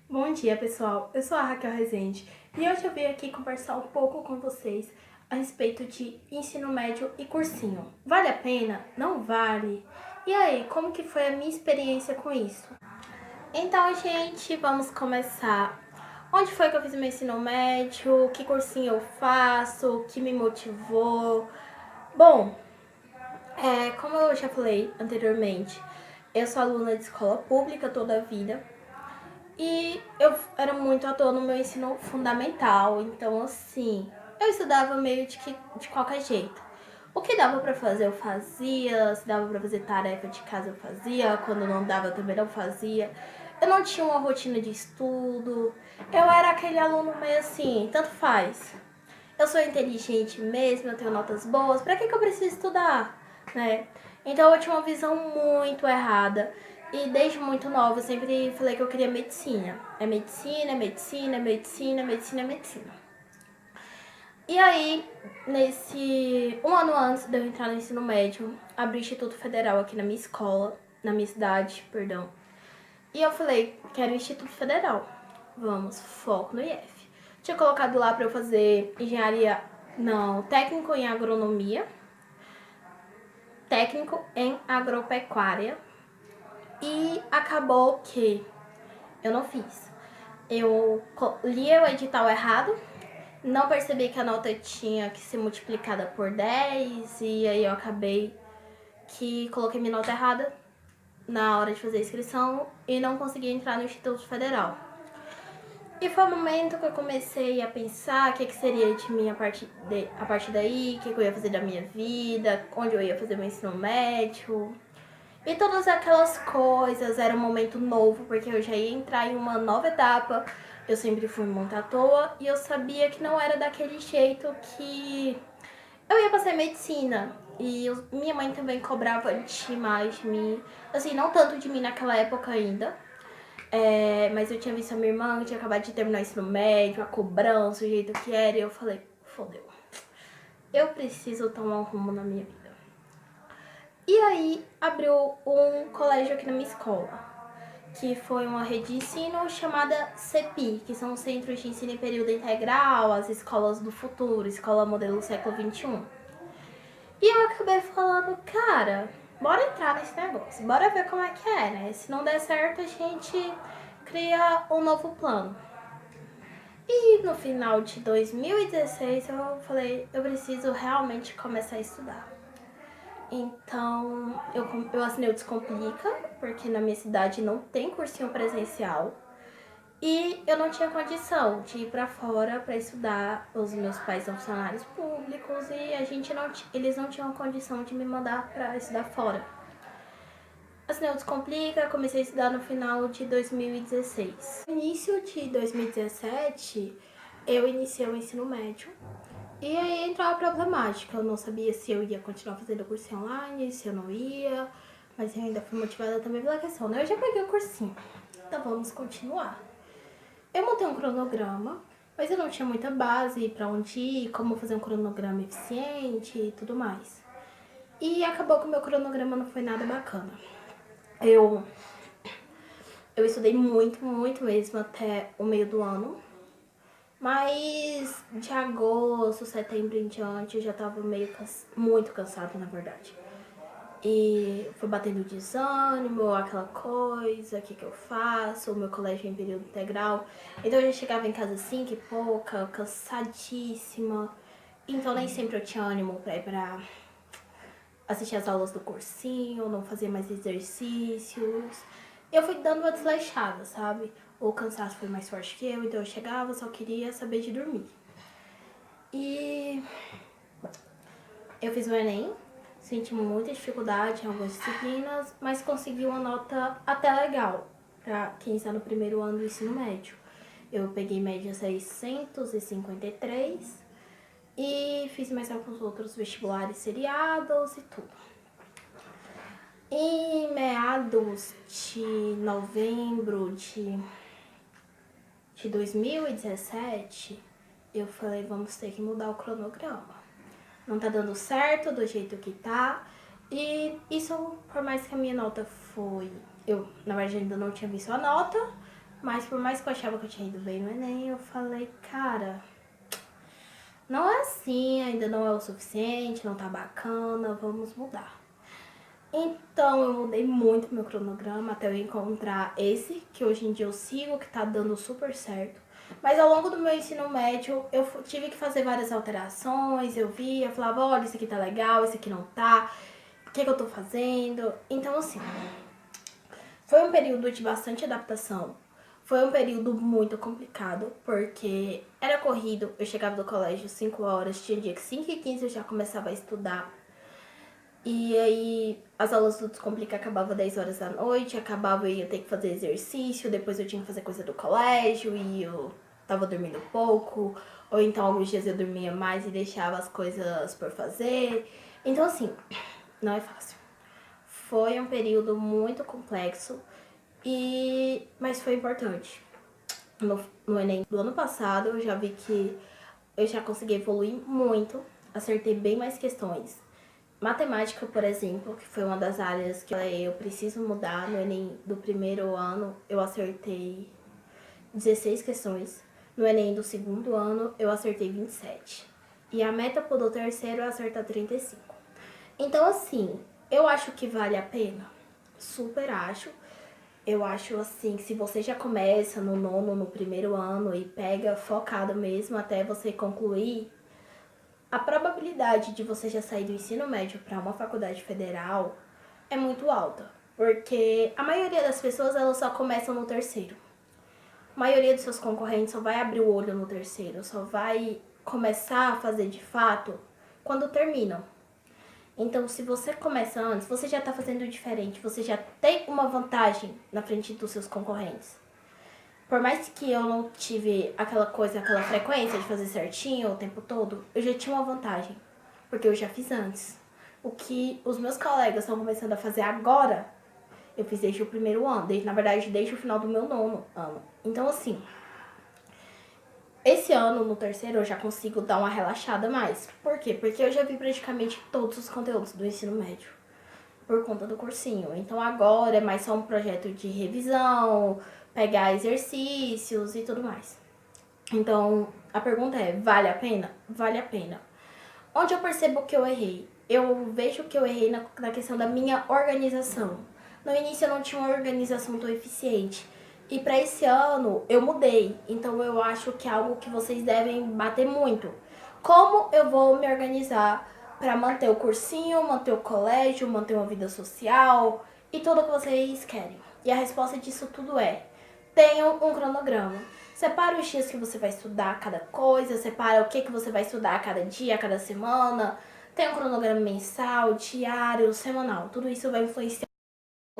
Bom dia, pessoal. Eu sou a Raquel Rezende e hoje eu vim aqui conversar um pouco com vocês a respeito de ensino médio e cursinho. Vale a pena? Não vale? E aí, como que foi a minha experiência com isso? Então, gente, vamos começar. Onde foi que eu fiz meu ensino médio? Que cursinho eu faço? O que me motivou? Bom, como eu já falei anteriormente, eu sou aluna de escola pública toda a vida. E eu era muito à toa no meu ensino fundamental, então assim, eu estudava meio de qualquer jeito. O que dava pra fazer eu fazia, se dava pra fazer tarefa de casa eu fazia, quando não dava eu também não fazia. Eu não tinha uma rotina de estudo, eu era aquele aluno meio assim, tanto faz. Eu sou inteligente mesmo, eu tenho notas boas, pra que eu preciso estudar, né? Então eu tinha uma visão muito errada. E desde muito nova eu sempre falei que eu queria medicina. É medicina, é medicina, é medicina, é medicina, é medicina. E aí, um ano antes de eu entrar no ensino médio, abri o Instituto Federal aqui na minha escola, na minha cidade, perdão. E eu falei, quero o Instituto Federal. Vamos, foco no IF. Tinha colocado lá pra eu fazer engenharia, não, técnico em agronomia, técnico em agropecuária. E acabou que eu não fiz. Eu li o edital errado, não percebi que a nota tinha que ser multiplicada por 10 e aí eu acabei que coloquei minha nota errada na hora de fazer a inscrição e não consegui entrar no Instituto Federal. E foi o momento que eu comecei a pensar o que seria de mim a partir daí, o que eu ia fazer da minha vida, onde eu ia fazer meu ensino médio. E todas aquelas coisas, era um momento novo, porque eu já ia entrar em uma nova etapa. Eu sempre fui muito à toa e eu sabia que não era daquele jeito que eu ia fazer medicina. E minha mãe também cobrava demais de mim. Assim, não tanto de mim naquela época ainda. Mas eu tinha visto a minha irmã que tinha acabado de terminar o ensino médio, a cobrança, o jeito que era. E eu falei, fodeu. Eu preciso tomar um rumo na minha vida. E aí abriu um colégio aqui na minha escola, que foi uma rede de ensino chamada CEPI, que são os Centros de Ensino em Período Integral, as escolas do futuro, escola modelo século XXI. E eu acabei falando, cara, bora entrar nesse negócio, bora ver como é que é, né? Se não der certo, a gente cria um novo plano. E no final de 2016 eu falei, eu preciso realmente começar a estudar. Então eu assinei o Descomplica, porque na minha cidade não tem cursinho presencial. E eu não tinha condição de ir pra fora pra estudar. Os meus pais são funcionários públicos e eles não tinham condição de me mandar pra estudar fora. Assinei o Descomplica, comecei a estudar no final de 2016. No início de 2017, eu iniciei o ensino médio. E aí entrou a problemática. Eu não sabia se eu ia continuar fazendo cursinho online, se eu não ia. Mas eu ainda fui motivada também pela questão, né? Eu já peguei o cursinho. Então vamos continuar. Eu montei um cronograma, mas eu não tinha muita base pra onde ir, como fazer um cronograma eficiente e tudo mais. E acabou que o meu cronograma não foi nada bacana. Eu estudei muito, muito mesmo até o meio do ano. Mas de agosto, setembro em diante, eu já tava muito cansada, na verdade. E foi batendo desânimo, aquela coisa, o que eu faço, o meu colégio é em período integral. Então eu já chegava em casa 5 e pouca, cansadíssima. Então nem sempre eu tinha ânimo pra ir pra assistir as aulas do cursinho, não fazer mais exercícios. Eu fui dando uma desleixada, sabe? O cansaço foi mais forte que eu, então eu chegava, só queria saber de dormir. E eu fiz o Enem, senti muita dificuldade em algumas disciplinas, mas consegui uma nota até legal para quem está no primeiro ano do ensino médio. Eu peguei média 653 e fiz mais alguns outros vestibulares seriados e tudo. Em meados de novembro de 2017, eu falei, vamos ter que mudar o cronograma. Não tá dando certo do jeito que tá. E isso, por mais que a minha nota foi... Eu, na verdade, ainda não tinha visto a nota, Mas por mais que eu achava que eu tinha ido bem no Enem, eu falei, cara, não é assim, ainda não é o suficiente, não tá bacana, vamos mudar. Então eu mudei muito meu cronograma até eu encontrar esse, que hoje em dia eu sigo, que tá dando super certo. Mas ao longo do meu ensino médio, eu tive que fazer várias alterações, eu via, falava, olha, isso aqui tá legal, isso aqui não tá, o que eu tô fazendo? Então, assim, foi um período de bastante adaptação. Foi um período muito complicado, porque era corrido, eu chegava do colégio 5 horas, tinha dia que 5h15 eu já começava a estudar. E aí as aulas do Descomplica acabavam 10 horas da noite, acabava eu ia ter que fazer exercício, depois eu tinha que fazer coisa do colégio e eu tava dormindo pouco, ou então alguns dias eu dormia mais e deixava as coisas por fazer. Então assim, não é fácil. Foi um período muito complexo, mas foi importante. No Enem do ano passado eu já vi que eu já consegui evoluir muito, acertei bem mais questões. Matemática, por exemplo, que foi uma das áreas que eu preciso mudar no Enem do primeiro ano, eu acertei 16 questões. No Enem do segundo ano, eu acertei 27. E a meta do terceiro é acertar 35. Então, assim, eu acho que vale a pena. Super acho. Eu acho assim que se você já começa no nono, no primeiro ano e pega focado mesmo até você concluir, a probabilidade de você já sair do ensino médio para uma faculdade federal é muito alta, porque a maioria das pessoas elas só começam no terceiro. A maioria dos seus concorrentes só vai abrir o olho no terceiro, só vai começar a fazer de fato quando terminam. Então, se você começa antes, você já está fazendo diferente, você já tem uma vantagem na frente dos seus concorrentes. Por mais que eu não tive aquela coisa, aquela frequência de fazer certinho o tempo todo, eu já tinha uma vantagem, porque eu já fiz antes. O que os meus colegas estão começando a fazer agora, eu fiz desde o primeiro ano, na verdade, desde o final do meu nono ano. Então, assim, esse ano, no terceiro, eu já consigo dar uma relaxada mais. Por quê? Porque eu já vi praticamente todos os conteúdos do ensino médio por conta do cursinho. Então agora é mais só um projeto de revisão, pegar exercícios e tudo mais. Então a pergunta é, vale a pena? Vale a pena. Onde eu percebo que eu errei? Eu vejo que eu errei na questão da minha organização. No início eu não tinha uma organização tão eficiente. E para esse ano eu mudei. Então eu acho que é algo que vocês devem bater muito. Como eu vou me organizar para manter o cursinho, manter o colégio, manter uma vida social e tudo que vocês querem? E a resposta disso tudo é: tenham um cronograma. Separa os dias que você vai estudar cada coisa, separa o que você vai estudar cada dia, cada semana. Tem um cronograma mensal, diário, semanal. Tudo isso vai influenciar.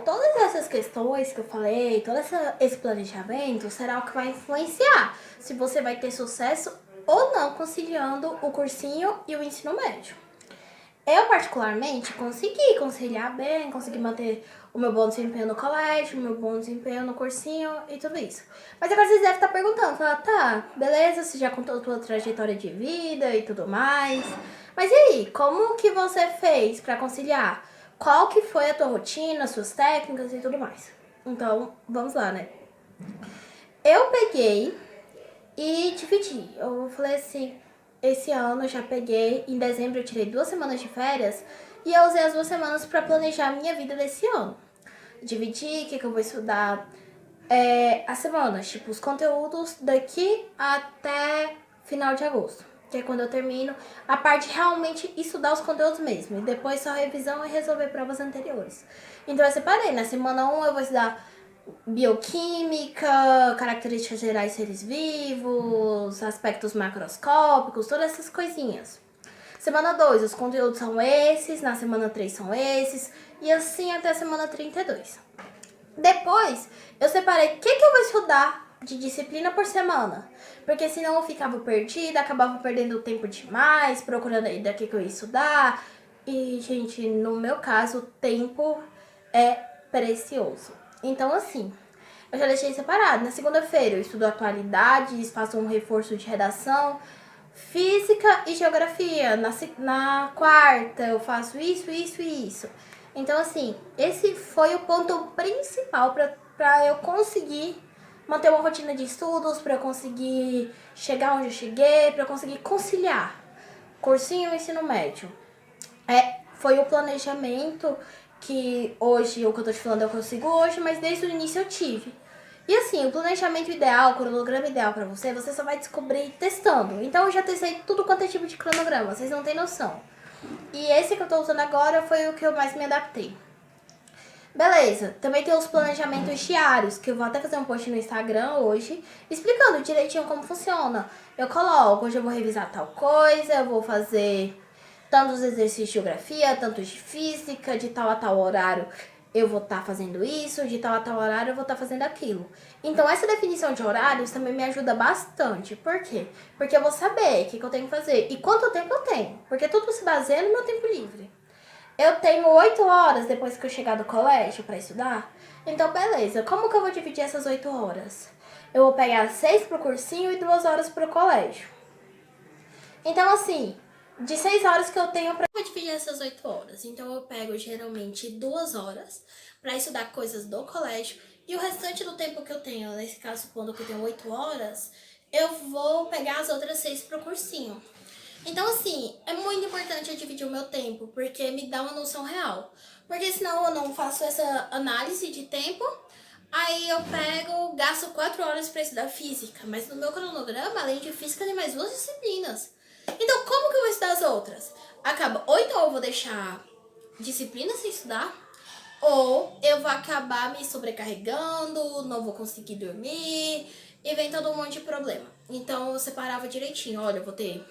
Todas essas questões que eu falei, todo esse planejamento será o que vai influenciar se você vai ter sucesso ou não conciliando o cursinho e o ensino médio. Eu, particularmente, consegui conciliar bem, consegui manter o meu bom desempenho no colégio, o meu bom desempenho no cursinho e tudo isso. Mas agora vocês devem estar perguntando, tá, beleza, você já contou a sua trajetória de vida e tudo mais. Mas e aí, como que você fez para conciliar? Qual que foi a tua rotina, suas técnicas e tudo mais? Então, vamos lá, né? Eu peguei e dividi. Eu falei assim, esse ano eu já peguei, em dezembro eu tirei 2 semanas de férias e eu usei as 2 semanas para planejar a minha vida desse ano. Dividi o que eu vou estudar as semanas, tipo, os conteúdos daqui até final de agosto, que é quando eu termino a parte de realmente estudar os conteúdos mesmo, e depois só revisão e resolver provas anteriores. Então eu separei, na semana 1 eu vou estudar bioquímica, características gerais de seres vivos, aspectos macroscópicos, todas essas coisinhas. Semana 2, os conteúdos são esses, na semana 3 são esses, e assim até a semana 32. Depois, eu separei o que eu vou estudar de disciplina por semana, porque senão eu ficava perdida, acabava perdendo tempo demais, procurando aí daqui que eu ia estudar. E, gente, no meu caso, o tempo é precioso. Então, assim, eu já deixei separado. Na segunda-feira eu estudo atualidades, faço um reforço de redação, física e geografia. Na quarta eu faço isso, isso e isso. Então, assim, esse foi o ponto principal para eu conseguir manter uma rotina de estudos para eu conseguir chegar onde eu cheguei, para eu conseguir conciliar cursinho e ensino médio. Foi o planejamento que hoje, o que eu tô te falando eu consigo hoje, mas desde o início eu tive. E assim, o planejamento ideal, o cronograma ideal pra você, você só vai descobrir testando. Então eu já testei tudo quanto é tipo de cronograma, vocês não têm noção. E esse que eu tô usando agora foi o que eu mais me adaptei. Beleza, também tem os planejamentos diários, que eu vou até fazer um post no Instagram hoje, explicando direitinho como funciona. Eu coloco, hoje eu vou revisar tal coisa, eu vou fazer tantos exercícios de geografia, tantos de física, de tal a tal horário eu vou estar fazendo isso, de tal a tal horário eu vou estar fazendo aquilo. Então essa definição de horários também me ajuda bastante. Por quê? Porque eu vou saber o que eu tenho que fazer e quanto tempo eu tenho, porque tudo se baseia no meu tempo livre. Eu tenho 8 horas depois que eu chegar do colégio para estudar. Então, beleza. Como que eu vou dividir essas 8 horas? Eu vou pegar 6 pro cursinho e 2 horas pro colégio. Então, assim, de 6 horas que eu tenho pra... Eu vou dividir essas 8 horas. Então, eu pego geralmente 2 horas para estudar coisas do colégio. E o restante do tempo que eu tenho, nesse caso, supondo que eu tenho 8 horas, eu vou pegar as outras 6 pro cursinho. Então, assim, é muito importante eu dividir o meu tempo, porque me dá uma noção real. Porque senão eu não faço essa análise de tempo, aí eu pego, gasto 4 horas para estudar física, mas no meu cronograma, além de física, tem mais 2 disciplinas. Então, como que eu vou estudar as outras? Acaba, ou então eu vou deixar disciplina sem estudar, ou eu vou acabar me sobrecarregando, não vou conseguir dormir, e vem todo um monte de problema. Então, eu separava direitinho, olha, eu vou ter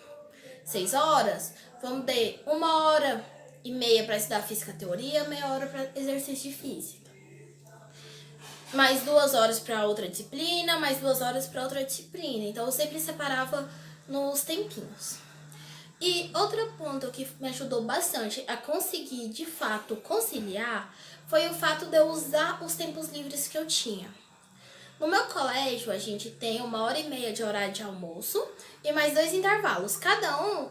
6 horas, vamos ter 1h30 para estudar física teoria, meia hora para exercício de física. Mais 2 horas para outra disciplina, mais 2 horas para outra disciplina. Então eu sempre separava nos tempinhos. E outro ponto que me ajudou bastante a conseguir de fato conciliar foi o fato de eu usar os tempos livres que eu tinha. No meu colégio, a gente tem 1h30 de horário de almoço e mais 2 intervalos. Cada um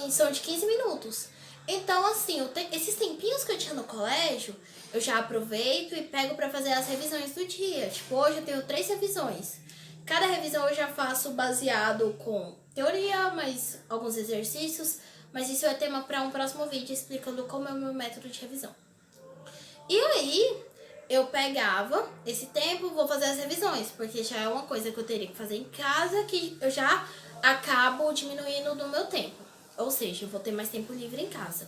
são de 15 minutos. Então, assim, esses tempinhos que eu tinha no colégio, eu já aproveito e pego para fazer as revisões do dia. Tipo, hoje eu tenho 3 revisões. Cada revisão eu já faço baseado com teoria, mais alguns exercícios. Mas isso é tema para um próximo vídeo explicando como é o meu método de revisão. E aí, eu pegava esse tempo, vou fazer as revisões, porque já é uma coisa que eu teria que fazer em casa, que eu já acabo diminuindo do meu tempo. Ou seja, eu vou ter mais tempo livre em casa.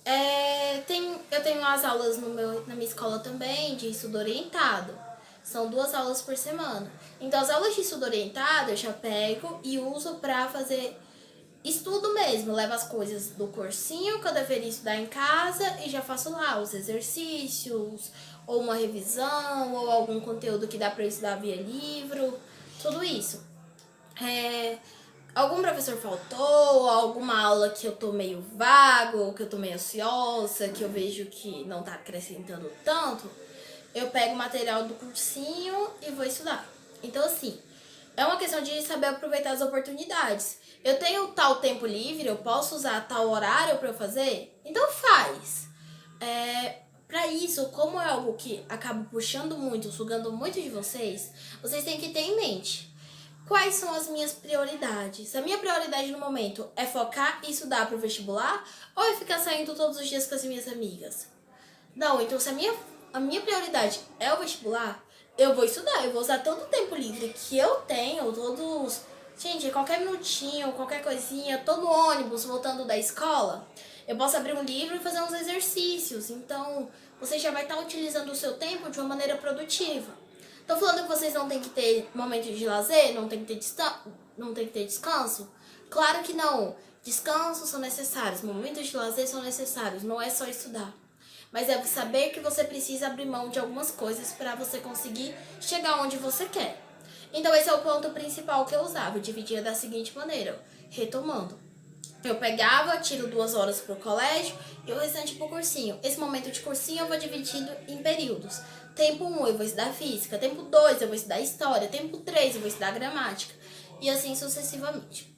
Eu tenho as aulas na minha escola também, de estudo orientado. São 2 aulas por semana. Então, as aulas de estudo orientado eu já pego e uso pra fazer estudo mesmo. Levo as coisas do cursinho que eu deveria estudar em casa e já faço lá os exercícios, ou uma revisão, ou algum conteúdo que dá pra eu estudar via livro, tudo isso. Algum professor faltou, alguma aula que eu tô meio vago, ou que eu tô meio ansiosa, que eu vejo que não tá acrescentando tanto, eu pego o material do cursinho e vou estudar. Então, assim, é uma questão de saber aproveitar as oportunidades. Eu tenho tal tempo livre, eu posso usar tal horário pra eu fazer? Então faz. Pra isso, como é algo que acaba puxando muito, sugando muito de vocês têm que ter em mente quais são as minhas prioridades. A minha prioridade no momento é focar e estudar pro vestibular ou é ficar saindo todos os dias com as minhas amigas? Não, então se a minha prioridade é o vestibular, eu vou estudar, eu vou usar todo o tempo livre que eu tenho, todos... Gente, qualquer minutinho, qualquer coisinha, tô no ônibus voltando da escola, eu posso abrir um livro e fazer uns exercícios. Então, você já vai estar utilizando o seu tempo de uma maneira produtiva. Tô falando que vocês não tem que ter momentos de lazer, não tem que ter descanso? Claro que não. Descansos são necessários, momentos de lazer são necessários, não é só estudar. Mas é saber que você precisa abrir mão de algumas coisas para você conseguir chegar onde você quer. Então esse é o ponto principal que eu usava. Eu dividia da seguinte maneira, retomando. Eu pegava, tiro 2 horas pro colégio e o restante pro cursinho. Esse momento de cursinho eu vou dividindo em períodos. Tempo 1 eu vou estudar física, tempo 2 eu vou estudar história, tempo 3 eu vou estudar gramática. E assim sucessivamente.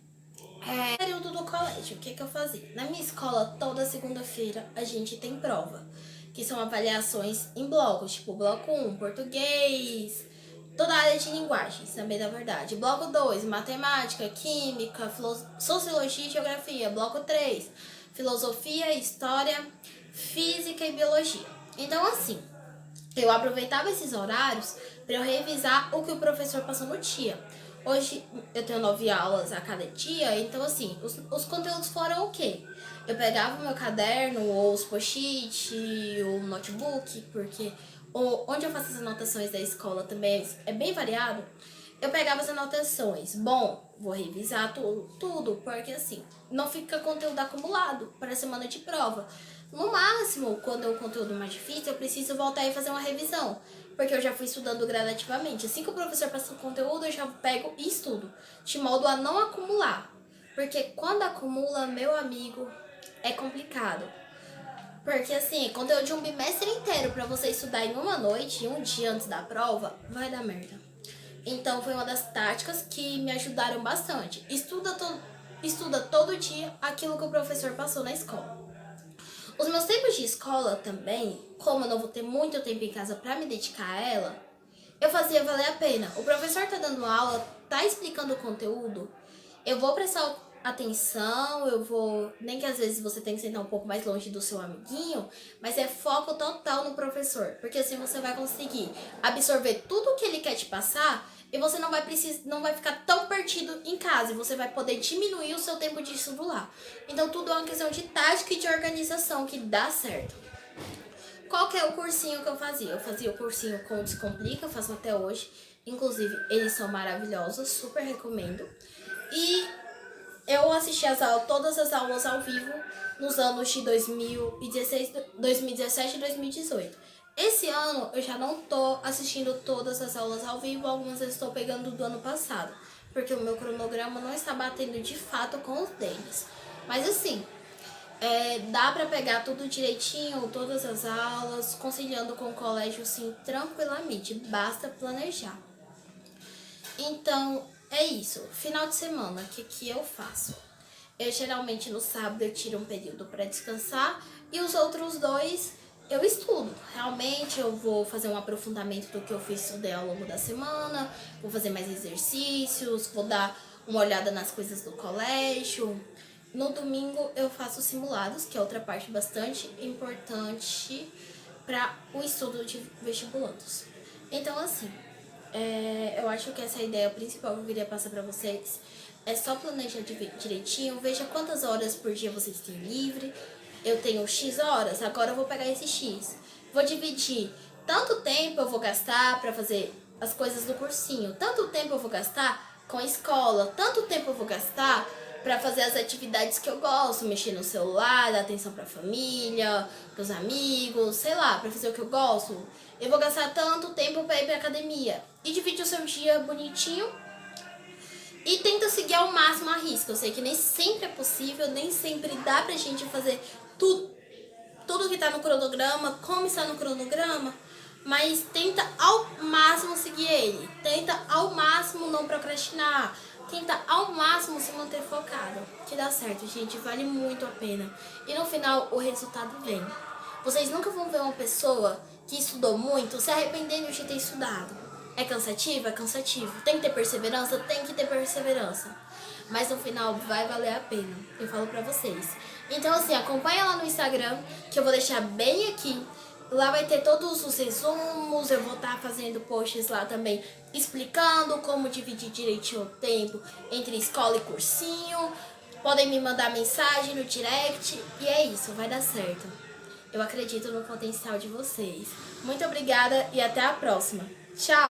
Período do colégio, o que eu fazia? Na minha escola, toda segunda-feira a gente tem prova, que são avaliações em blocos, tipo bloco 1, português, toda a área de linguagens, também da verdade. Bloco 2, matemática, química, sociologia e geografia. Bloco 3, filosofia, história, física e biologia. Então, assim, eu aproveitava esses horários para eu revisar o que o professor passou no dia. Hoje eu tenho 9 aulas a cada dia, então assim, os conteúdos foram o quê? Eu pegava o meu caderno, ou os post-it, o notebook, porque onde eu faço as anotações da escola também é bem variado. Eu pegava as anotações. Bom, vou revisar tudo, porque assim, não fica conteúdo acumulado para a semana de prova. No máximo, quando é um conteúdo mais difícil, eu preciso voltar e fazer uma revisão, porque eu já fui estudando gradativamente. Assim que o professor passa o conteúdo, eu já pego e estudo, de modo a não acumular. Porque quando acumula, meu amigo, é complicado. Porque assim, conteúdo de um bimestre inteiro para você estudar em uma noite, um dia antes da prova, vai dar merda. Então foi uma das táticas que me ajudaram bastante. Estuda todo dia aquilo que o professor passou na escola. Os meus tempos de escola também, como eu não vou ter muito tempo em casa para me dedicar a ela, eu fazia valer a pena. O professor tá dando aula, tá explicando o conteúdo, eu vou prestar atenção, eu vou... Nem que às vezes você tenha que sentar um pouco mais longe do seu amiguinho, mas é foco total no professor, porque assim você vai conseguir absorver tudo que ele quer te passar e você não vai ficar tão perdido em casa e você vai poder diminuir o seu tempo de estudo lá. Então tudo é uma questão de tática e de organização que dá certo. Qual que é o cursinho que eu fazia? Eu fazia o cursinho com o Descomplica, eu faço até hoje. Inclusive, eles são maravilhosos, super recomendo. E eu assisti todas as aulas ao vivo nos anos de 2016, 2017 e 2018. Esse ano eu já não tô assistindo todas as aulas ao vivo, algumas eu estou pegando do ano passado, porque o meu cronograma não está batendo de fato com os deles. Mas assim, dá pra pegar tudo direitinho, todas as aulas, conciliando com o colégio, sim, tranquilamente. Basta planejar. Então, é isso. Final de semana, o que eu faço? Eu geralmente no sábado eu tiro um período para descansar e os outros 2 eu estudo. Realmente eu vou fazer um aprofundamento do que eu estudei ao longo da semana, vou fazer mais exercícios, vou dar uma olhada nas coisas do colégio. No domingo eu faço simulados, que é outra parte bastante importante para o estudo de vestibulandos. Então assim, eu acho que essa é a ideia principal que eu queria passar para vocês. É só planejar direitinho, veja quantas horas por dia vocês têm livre. Eu tenho X horas, agora eu vou pegar esse X. Vou dividir. Tanto tempo eu vou gastar para fazer as coisas do cursinho, tanto tempo eu vou gastar com a escola, tanto tempo eu vou gastar para fazer as atividades que eu gosto, mexer no celular, dar atenção pra família, pros amigos, sei lá, pra fazer o que eu gosto. Eu vou gastar tanto tempo pra ir pra academia. E divide o seu dia bonitinho e tenta seguir ao máximo a risca. Eu sei que nem sempre é possível, nem sempre dá pra gente fazer tudo que tá no cronograma, como está no cronograma, mas tenta ao máximo seguir ele. Tenta ao máximo não procrastinar. Tenta ao máximo se manter focado. Que dá certo, gente. Vale muito a pena. E no final, o resultado vem. Vocês nunca vão ver uma pessoa que estudou muito se arrependendo de ter estudado. É cansativo? É cansativo. Tem que ter perseverança? Tem que ter perseverança. Mas no final, vai valer a pena. Eu falo pra vocês. Então, assim, acompanha lá no Instagram, que eu vou deixar bem aqui. Lá vai ter todos os resumos, eu vou estar fazendo posts lá também explicando como dividir direitinho o tempo entre escola e cursinho. Podem me mandar mensagem no direct e é isso, vai dar certo. Eu acredito no potencial de vocês. Muito obrigada e até a próxima. Tchau!